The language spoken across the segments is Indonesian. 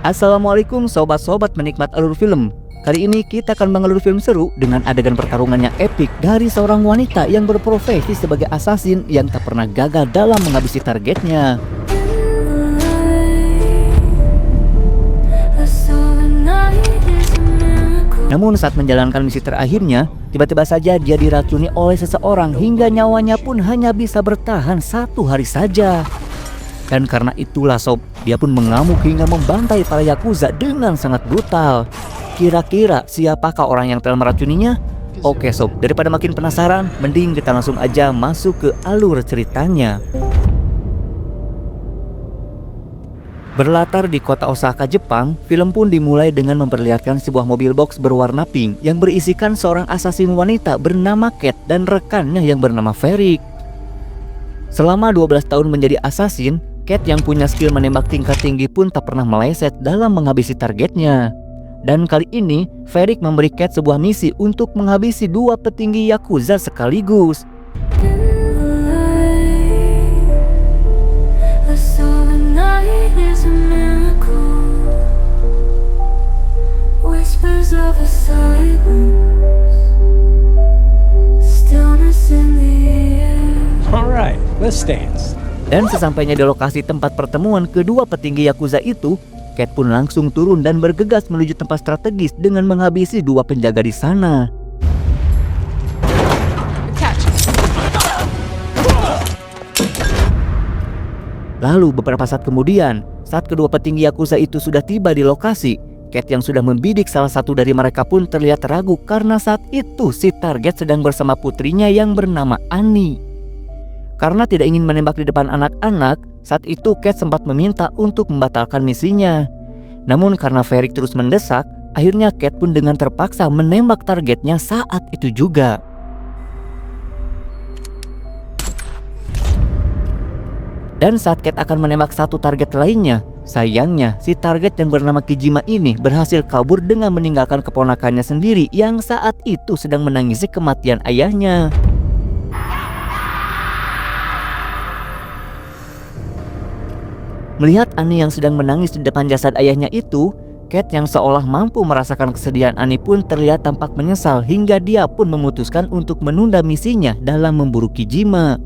Assalamualaikum sobat-sobat menikmat alur film. Kali ini kita akan mengalur film seru dengan adegan pertarungan yang epik dari seorang wanita yang berprofesi sebagai assassin yang tak pernah gagal dalam menghabisi targetnya. Namun saat menjalankan misi terakhirnya, tiba-tiba saja dia diracuni oleh seseorang hingga nyawanya pun hanya bisa bertahan 1 hari saja. Dan karena itulah sob, dia pun mengamuk hingga membantai para Yakuza dengan sangat brutal. Kira-kira siapakah orang yang telah meracuninya? Oke sob, daripada makin penasaran, mending kita langsung aja masuk ke alur ceritanya. Berlatar di kota Osaka, Jepang, film pun dimulai dengan memperlihatkan sebuah mobil box berwarna pink yang berisikan seorang assassin wanita bernama Cat dan rekannya yang bernama Ferik. Selama 12 tahun menjadi assassin, Cat yang punya skill menembak tingkat tinggi pun tak pernah meleset dalam menghabisi targetnya. Dan kali ini, Ferik memberi Cat sebuah misi untuk menghabisi 2 petinggi Yakuza sekaligus. Alright, let's dance. Dan sesampainya di lokasi tempat pertemuan kedua petinggi Yakuza itu, Cat pun langsung turun dan bergegas menuju tempat strategis dengan menghabisi 2 penjaga di sana. Lalu beberapa saat kemudian, saat kedua petinggi Yakuza itu sudah tiba di lokasi, Cat yang sudah membidik salah satu dari mereka pun terlihat ragu karena saat itu si target sedang bersama putrinya yang bernama Annie. Karena tidak ingin menembak di depan anak-anak, saat itu Cat sempat meminta untuk membatalkan misinya. Namun karena Ferik terus mendesak, akhirnya Cat pun dengan terpaksa menembak targetnya saat itu juga. Dan saat Cat akan menembak satu target lainnya, sayangnya si target yang bernama Kijima ini berhasil kabur dengan meninggalkan keponakannya sendiri yang saat itu sedang menangisi kematian ayahnya. Melihat Annie yang sedang menangis di depan jasad ayahnya itu, Cat yang seolah mampu merasakan kesedihan Annie pun terlihat tampak menyesal hingga dia pun memutuskan untuk menunda misinya dalam memburu Kijima.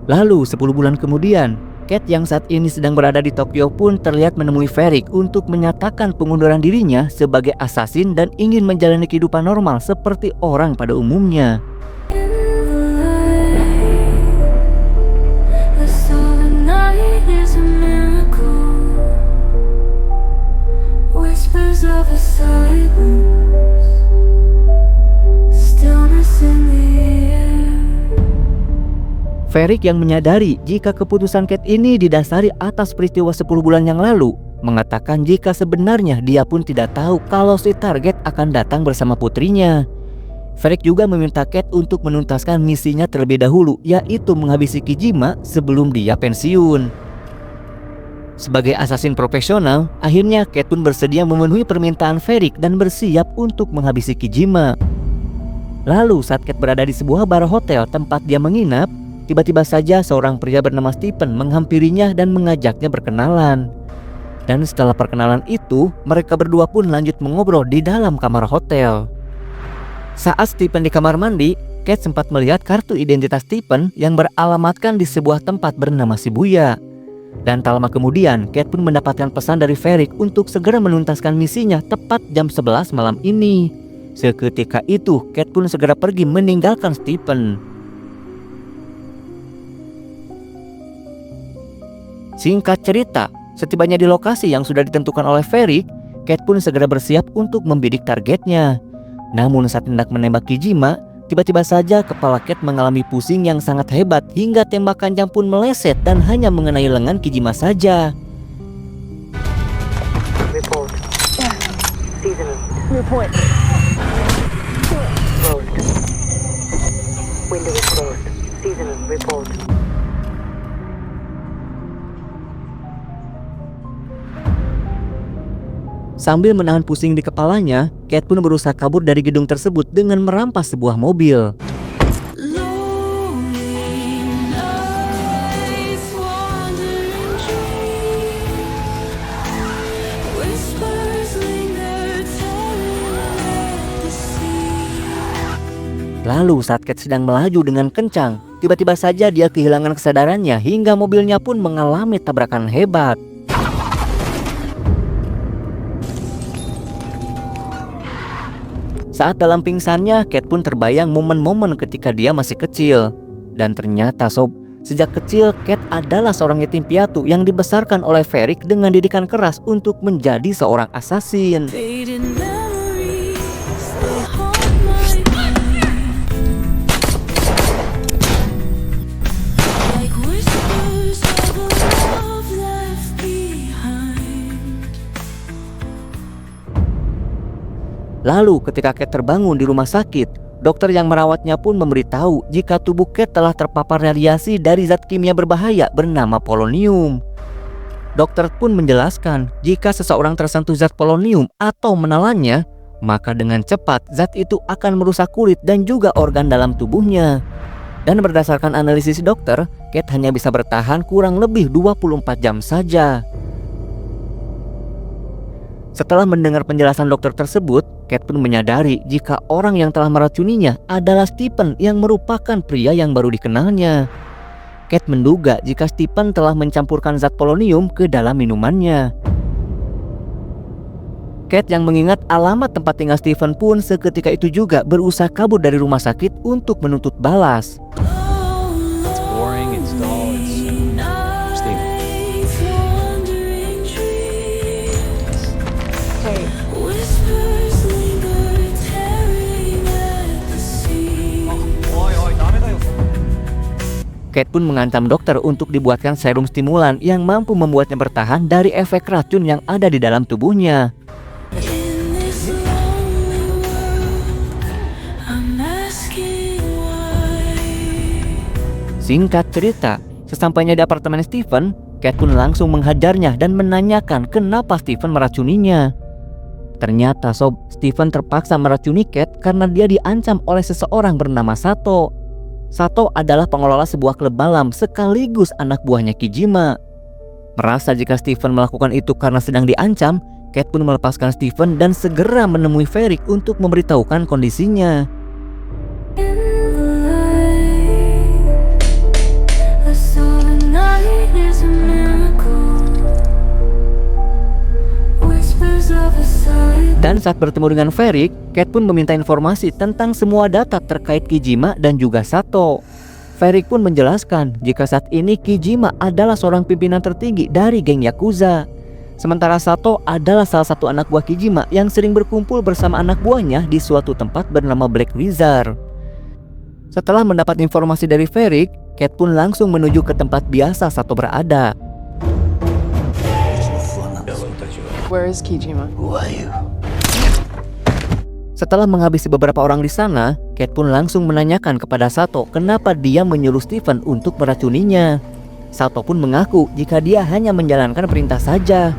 Lalu 10 bulan kemudian, Cat yang saat ini sedang berada di Tokyo pun terlihat menemui Ferik untuk menyatakan pengunduran dirinya sebagai assassin dan ingin menjalani kehidupan normal seperti orang pada umumnya. Ferik yang menyadari jika keputusan Cat ini didasari atas peristiwa 10 bulan yang lalu, mengatakan jika sebenarnya dia pun tidak tahu kalau si target akan datang bersama putrinya. Ferik juga meminta Cat untuk menuntaskan misinya terlebih dahulu, yaitu menghabisi Kijima sebelum dia pensiun. Sebagai assassin profesional, akhirnya Cat pun bersedia memenuhi permintaan Ferik dan bersiap untuk menghabisi Kijima. Lalu saat Cat berada di sebuah bar hotel tempat dia menginap, tiba-tiba saja seorang pria bernama Stephen menghampirinya dan mengajaknya berkenalan. Dan setelah perkenalan itu, mereka berdua pun lanjut mengobrol di dalam kamar hotel. Saat Stephen di kamar mandi, Cat sempat melihat kartu identitas Stephen yang beralamatkan di sebuah tempat bernama Shibuya. Dan tak lama kemudian, Cat pun mendapatkan pesan dari Ferik untuk segera menuntaskan misinya tepat jam 11 malam ini. Seketika itu, Cat pun segera pergi meninggalkan Stephen. Singkat cerita, setibanya di lokasi yang sudah ditentukan oleh Ferik, Cat pun segera bersiap untuk membidik targetnya. Namun saat hendak menembak Kijima, tiba-tiba saja kepala Cat mengalami pusing yang sangat hebat hingga tembakannya pun meleset dan hanya mengenai lengan Kijima saja. Report. Seasonal. Report. Closed. Window is closed. Seasonal. Report. Sambil menahan pusing di kepalanya, Cat pun berusaha kabur dari gedung tersebut dengan merampas sebuah mobil. Lalu saat Kate sedang melaju dengan kencang, tiba-tiba saja dia kehilangan kesadarannya hingga mobilnya pun mengalami tabrakan hebat. Saat dalam pingsannya, Kate pun terbayang momen-momen ketika dia masih kecil. Dan ternyata sob, sejak kecil Kate adalah seorang yatim piatu yang dibesarkan oleh Varric dengan didikan keras untuk menjadi seorang assassin. Lalu ketika Kate terbangun di rumah sakit, dokter yang merawatnya pun memberitahu jika tubuh Kate telah terpapar radiasi dari zat kimia berbahaya bernama polonium. Dokter pun menjelaskan jika seseorang tersentuh zat polonium atau menelannya, maka dengan cepat zat itu akan merusak kulit dan juga organ dalam tubuhnya. Dan berdasarkan analisis dokter, Kate hanya bisa bertahan kurang lebih 24 jam saja. Setelah mendengar penjelasan dokter tersebut, Kate pun menyadari jika orang yang telah meracuninya adalah Stephen yang merupakan pria yang baru dikenalnya. Kate menduga jika Stephen telah mencampurkan zat polonium ke dalam minumannya. Kate yang mengingat alamat tempat tinggal Stephen pun seketika itu juga berusaha kabur dari rumah sakit untuk menuntut balas. It's boring, it's dull, it's Steven. Hey, Kate pun mengancam dokter untuk dibuatkan serum stimulan yang mampu membuatnya bertahan dari efek racun yang ada di dalam tubuhnya. Singkat cerita, sesampainya di apartemen Stephen, Kate pun langsung menghajarnya dan menanyakan kenapa Stephen meracuninya. Ternyata sob, Stephen terpaksa meracuni Kate karena dia diancam oleh seseorang bernama Sato. Sato adalah pengelola sebuah klub malam sekaligus anak buahnya Kijima. Merasa jika Stephen melakukan itu karena sedang diancam, Kate pun melepaskan Stephen dan segera menemui Varric untuk memberitahukan kondisinya. Dan saat bertemu dengan Varric, Kate pun meminta informasi tentang semua data terkait Kijima dan juga Sato. Varric pun menjelaskan jika saat ini Kijima adalah seorang pimpinan tertinggi dari geng Yakuza. Sementara Sato adalah salah satu anak buah Kijima yang sering berkumpul bersama anak buahnya di suatu tempat bernama Black Wizard. Setelah mendapat informasi dari Varric, Kate pun langsung menuju ke tempat biasa Sato berada. Where is Kijima? Setelah menghabisi beberapa orang di sana, Kate pun langsung menanyakan kepada Sato kenapa dia menyuruh Stephen untuk meracuninya. Sato pun mengaku jika dia hanya menjalankan perintah saja.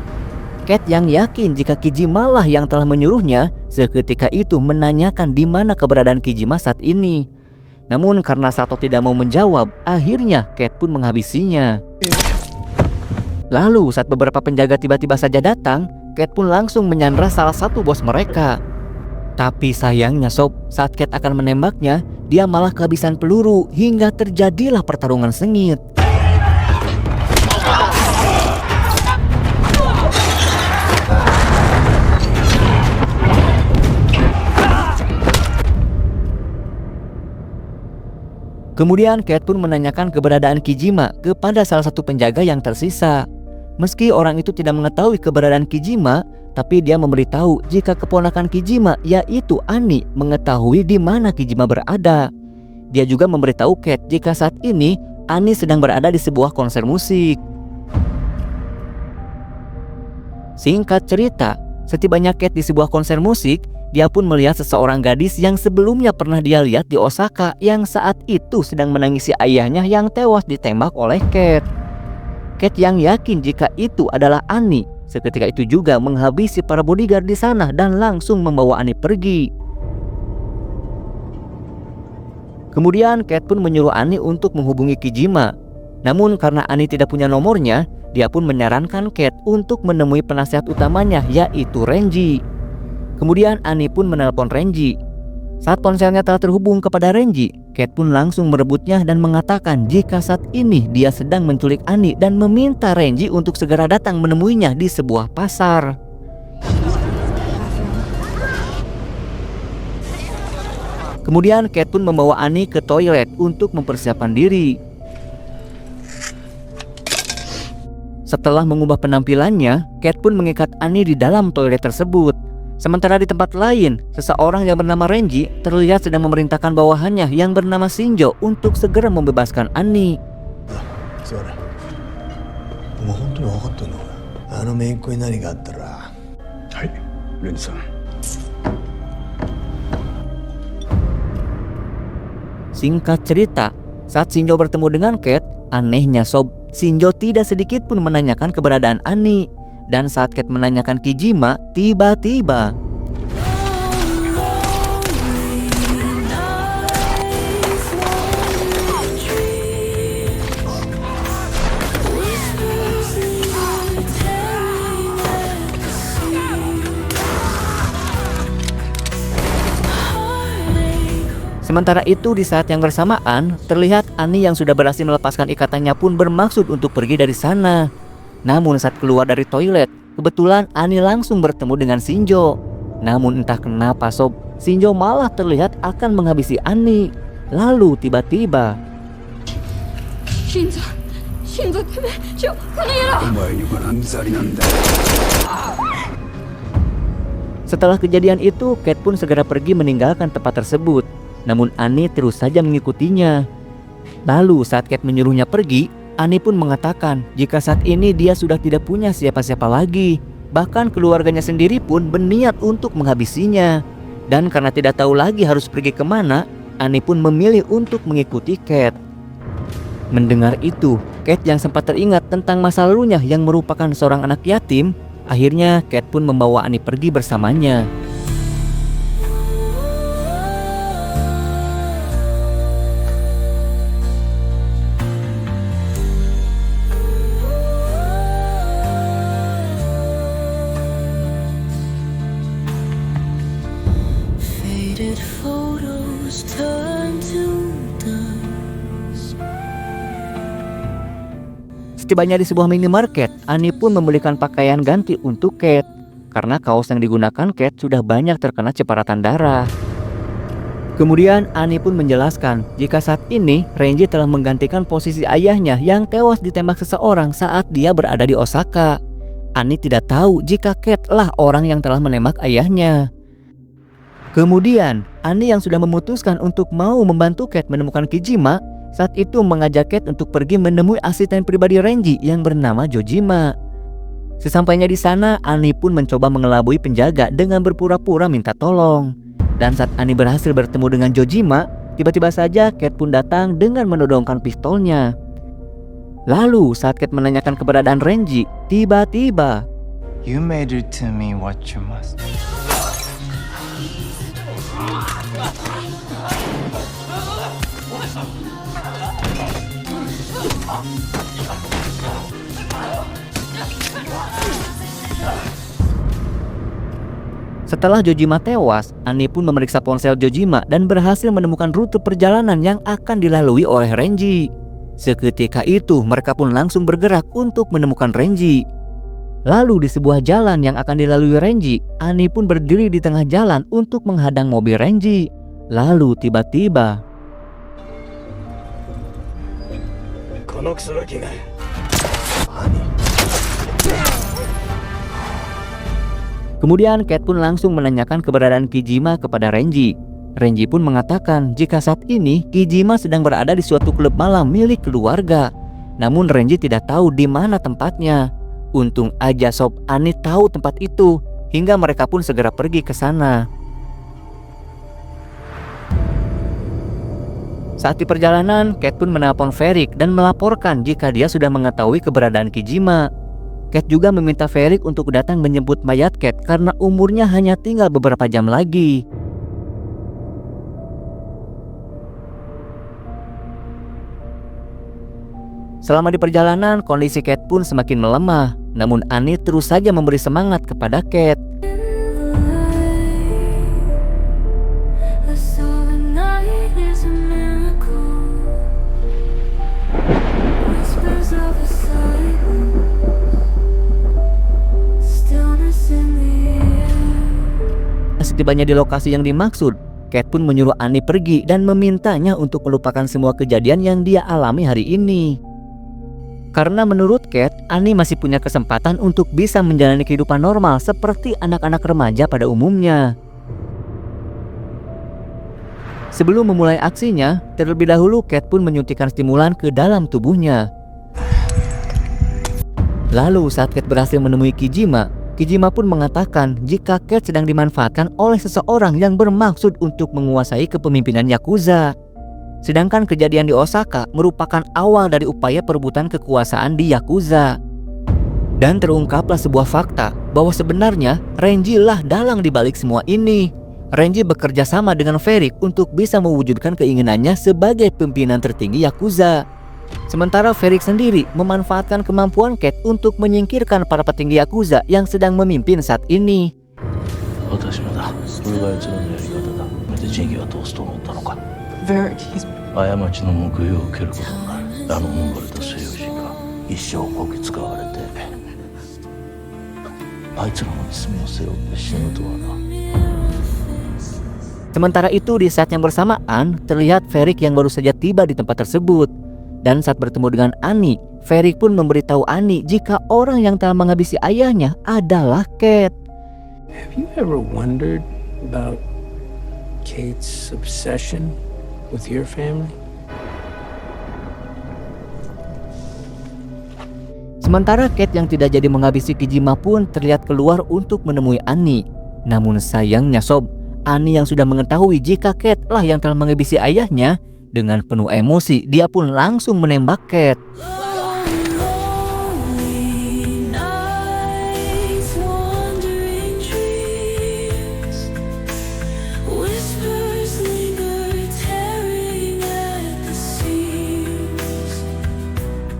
Kate yang yakin jika Kijima lah yang telah menyuruhnya, seketika itu menanyakan di mana keberadaan Kijima saat ini. Namun karena Sato tidak mau menjawab, akhirnya Kate pun menghabisinya. Lalu saat beberapa penjaga tiba-tiba saja datang, Kate pun langsung menyandra salah satu bos mereka. Tapi sayangnya sob, saat Kate akan menembaknya, dia malah kehabisan peluru hingga terjadilah pertarungan sengit. Kemudian Kate pun menanyakan keberadaan Kijima kepada salah satu penjaga yang tersisa. Meski orang itu tidak mengetahui keberadaan Kijima, tapi dia memberitahu jika keponakan Kijima yaitu Annie mengetahui di mana Kijima berada. Dia juga memberitahu Kate jika saat ini Annie sedang berada di sebuah konser musik. Singkat cerita, setibanya Kate di sebuah konser musik, dia pun melihat seseorang gadis yang sebelumnya pernah dia lihat di Osaka yang saat itu sedang menangisi ayahnya yang tewas ditembak oleh Kate. Kate yang yakin jika itu adalah Annie, seketika itu juga menghabisi para bodyguard di sana dan langsung membawa Annie pergi. Kemudian Kate pun menyuruh Annie untuk menghubungi Kijima. Namun karena Annie tidak punya nomornya, dia pun menyarankan Kate untuk menemui penasihat utamanya yaitu Renji. Kemudian Annie pun menelpon Renji. Saat ponselnya telah terhubung kepada Renji, Kate pun langsung merebutnya dan mengatakan jika saat ini dia sedang menculik Annie dan meminta Renji untuk segera datang menemuinya di sebuah pasar. Kemudian Kate pun membawa Annie ke toilet untuk mempersiapkan diri. Setelah mengubah penampilannya, Kate pun mengikat Annie di dalam toilet tersebut. Sementara di tempat lain, seseorang yang bernama Renji terlihat sedang memerintahkan bawahannya yang bernama Shinjo untuk segera membebaskan Annie. 座れ。お前本当に分かってんのか。あのめいっ子に何があったら。はい、レンジさん。 Singkat cerita, saat Shinjo bertemu dengan Kate, anehnya Sob, Shinjo tidak sedikit pun menanyakan keberadaan Annie. Dan saat Kate menanyakan Kijima, tiba-tiba sementara itu di saat yang bersamaan, terlihat Annie yang sudah berhasil melepaskan ikatannya pun bermaksud untuk pergi dari sana. Namun saat keluar dari toilet, kebetulan Annie langsung bertemu dengan Shinjo. Namun entah kenapa Sob, Shinjo malah terlihat akan menghabisi Annie. Lalu tiba-tiba setelah kejadian itu, Kate pun segera pergi meninggalkan tempat tersebut. Namun Annie terus saja mengikutinya. Lalu saat Kate menyuruhnya pergi, Annie pun mengatakan jika saat ini dia sudah tidak punya siapa-siapa lagi. Bahkan keluarganya sendiri pun berniat untuk menghabisinya. Dan karena tidak tahu lagi harus pergi kemana, Annie pun memilih untuk mengikuti Kate. Mendengar itu, Kate yang sempat teringat tentang masa lalunya yang merupakan seorang anak yatim, akhirnya Kate pun membawa Annie pergi bersamanya. Setibanya di sebuah minimarket, Annie pun membelikan pakaian ganti untuk Kate. Karena kaos yang digunakan Kate sudah banyak terkena ceparatan darah. Kemudian Annie pun menjelaskan jika saat ini Renji telah menggantikan posisi ayahnya yang tewas ditembak seseorang saat dia berada di Osaka. Annie tidak tahu jika Kate lah orang yang telah menembak ayahnya. Kemudian Annie yang sudah memutuskan untuk mau membantu Kate menemukan Kijima, saat itu mengajak Kate untuk pergi menemui asisten pribadi Renji yang bernama Jojima. Sesampainya di sana, Annie pun mencoba mengelabui penjaga dengan berpura-pura minta tolong. Dan saat Annie berhasil bertemu dengan Jojima, tiba-tiba saja Kate pun datang dengan menodongkan pistolnya. Lalu saat Kate menanyakan keberadaan Renji, tiba-tiba You made it to me what you must. Setelah Jojima tewas, Annie pun memeriksa ponsel Jojima dan berhasil menemukan rute perjalanan yang akan dilalui oleh Renji. Seketika itu mereka pun langsung bergerak untuk menemukan Renji. Lalu di sebuah jalan yang akan dilalui Renji, Annie pun berdiri di tengah jalan untuk menghadang mobil Renji. Lalu tiba-tiba kemudian Kate pun langsung menanyakan keberadaan Kijima kepada Renji. Renji pun mengatakan jika saat ini Kijima sedang berada di suatu klub malam milik keluarga. Namun Renji tidak tahu di mana tempatnya. Untung aja Sob, Annie tahu tempat itu hingga mereka pun segera pergi ke sana. Saat di perjalanan, Kate pun menelpon Ferik dan melaporkan jika dia sudah mengetahui keberadaan Kijima. Kate juga meminta Ferik untuk datang menjemput mayat Kate karena umurnya hanya tinggal beberapa jam lagi. Selama di perjalanan, kondisi Kate pun semakin melemah. Namun Annie terus saja memberi semangat kepada Kate. setibanya di lokasi yang dimaksud, Kate pun menyuruh Annie pergi dan memintanya untuk melupakan semua kejadian yang dia alami hari ini. Karena menurut Kate, Annie masih punya kesempatan untuk bisa menjalani kehidupan normal seperti anak-anak remaja pada umumnya. Sebelum memulai aksinya, terlebih dahulu Kate pun menyuntikkan stimulan ke dalam tubuhnya. Lalu saat Kate berhasil menemui Kijima, Kijima pun mengatakan jika Kate sedang dimanfaatkan oleh seseorang yang bermaksud untuk menguasai kepemimpinan Yakuza. Sedangkan kejadian di Osaka merupakan awal dari upaya perebutan kekuasaan di Yakuza. Dan terungkaplah sebuah fakta bahwa sebenarnya Renji lah dalang dibalik semua ini. Renji bekerja sama dengan Ferik untuk bisa mewujudkan keinginannya sebagai pimpinan tertinggi Yakuza. Sementara Ferik sendiri memanfaatkan kemampuan Kate untuk menyingkirkan para petinggi Yakuza yang sedang memimpin saat ini. Very, he's 過ちの報いを受けることになる。あのモンゴルと西洋人が一生こき使われて、あいつらの罪を背負って死ぬとはな。Sementara itu di saat yang bersamaan terlihat Ferik yang baru saja tiba di tempat tersebut. Dan saat bertemu dengan Annie, Ferik pun memberitahu Annie jika orang yang telah menghabisi ayahnya adalah Kate. Have you ever wondered about Kate's obsession with your family? Sementara Kate yang tidak jadi menghabisi Kijima pun terlihat keluar untuk menemui Annie. Namun sayangnya Sob, Annie yang sudah mengetahui jika Kate lah yang telah menghabisi ayahnya, dengan penuh emosi dia pun langsung menembak Kate.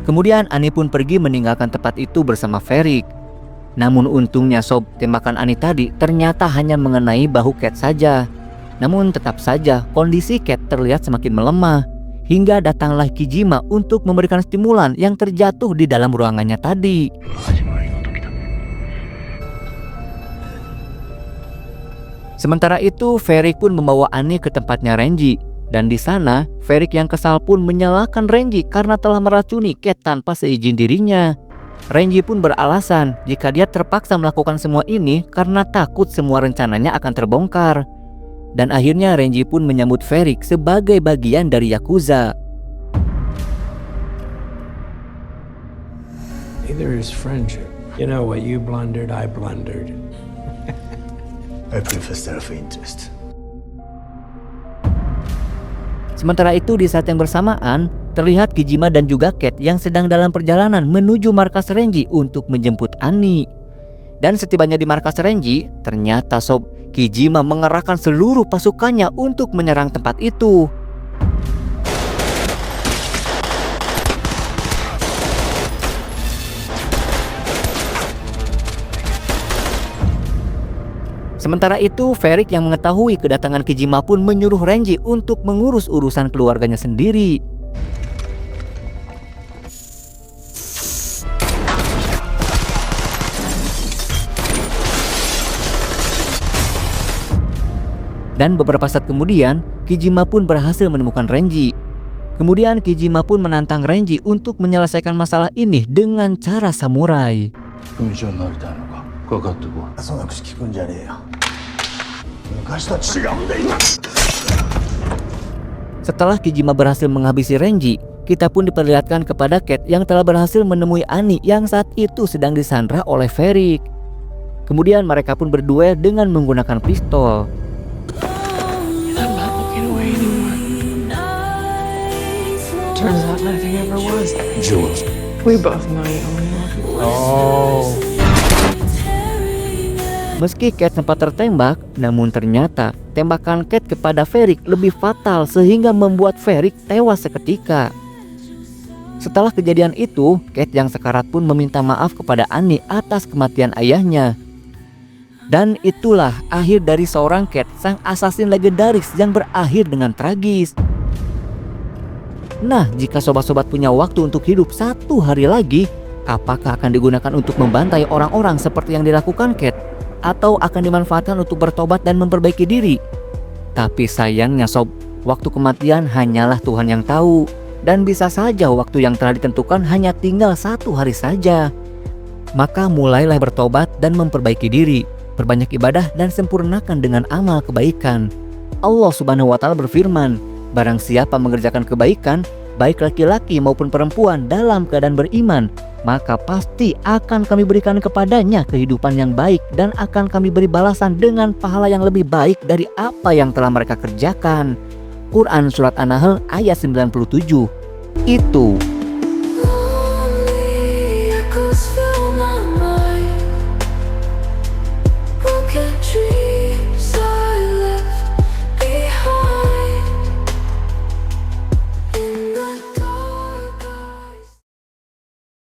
Kemudian Annie pun pergi meninggalkan tempat itu bersama Ferik. Namun untungnya Sob, tembakan Annie tadi ternyata hanya mengenai bahu Kate saja. Namun tetap saja kondisi Kate terlihat semakin melemah. Hingga datanglah Kijima untuk memberikan stimulan yang terjatuh di dalam ruangannya tadi. Sementara itu Ferik pun membawa Annie ke tempatnya Renji. Dan di sana Ferik yang kesal pun menyalahkan Renji karena telah meracuni Kate tanpa seizin dirinya. Renji pun beralasan jika dia terpaksa melakukan semua ini karena takut semua rencananya akan terbongkar. Dan akhirnya Renji pun menyambut Ferik sebagai bagian dari Yakuza. Neither is friendship. You know what you blundered, I blundered. I prefer self-interest. Sementara itu di saat yang bersamaan terlihat Kijima dan juga Kate yang sedang dalam perjalanan menuju markas Renji untuk menjemput Annie. Dan setibanya di markas Renji, ternyata Sob, Kijima mengerahkan seluruh pasukannya untuk menyerang tempat itu. Sementara itu, Ferik yang mengetahui kedatangan Kijima pun menyuruh Renji untuk mengurus urusan keluarganya sendiri. Dan beberapa saat kemudian, Kijima pun berhasil menemukan Renji. Kemudian Kijima pun menantang Renji untuk menyelesaikan masalah ini dengan cara samurai. Setelah Kijima berhasil menghabisi Renji, kita pun diperlihatkan kepada Kate yang telah berhasil menemui Annie yang saat itu sedang disandra oleh Ferik. Kemudian mereka pun berduel dengan menggunakan pistol. I'm not looking away anymore. Turns out nothing ever was. Jules. We both know you only love me once. Oh. Meski Kate sempat tertembak, namun ternyata tembakan Kate kepada Ferik lebih fatal sehingga membuat Ferik tewas seketika. Setelah kejadian itu, Kate yang sekarat pun meminta maaf kepada Annie atas kematian ayahnya. Dan itulah akhir dari seorang Kate, sang asasin legendaris yang berakhir dengan tragis. Nah, jika sobat-sobat punya waktu untuk hidup 1 hari lagi, apakah akan digunakan untuk membantai orang-orang seperti yang dilakukan Kate? atau akan dimanfaatkan untuk bertobat dan memperbaiki diri. Tapi sayangnya sob, waktu kematian hanyalah Tuhan yang tahu. Dan bisa saja waktu yang telah ditentukan hanya tinggal 1 hari saja. Maka mulailah bertobat dan memperbaiki diri, perbanyak ibadah dan sempurnakan dengan amal kebaikan. Allah Subhanahu wa Ta'ala berfirman, barang siapa mengerjakan kebaikan, baik laki-laki maupun perempuan dalam keadaan beriman, maka pasti akan kami berikan kepadanya kehidupan yang baik dan akan kami beri balasan dengan pahala yang lebih baik dari apa yang telah mereka kerjakan. Quran Surat An-Nahl ayat 97. Itu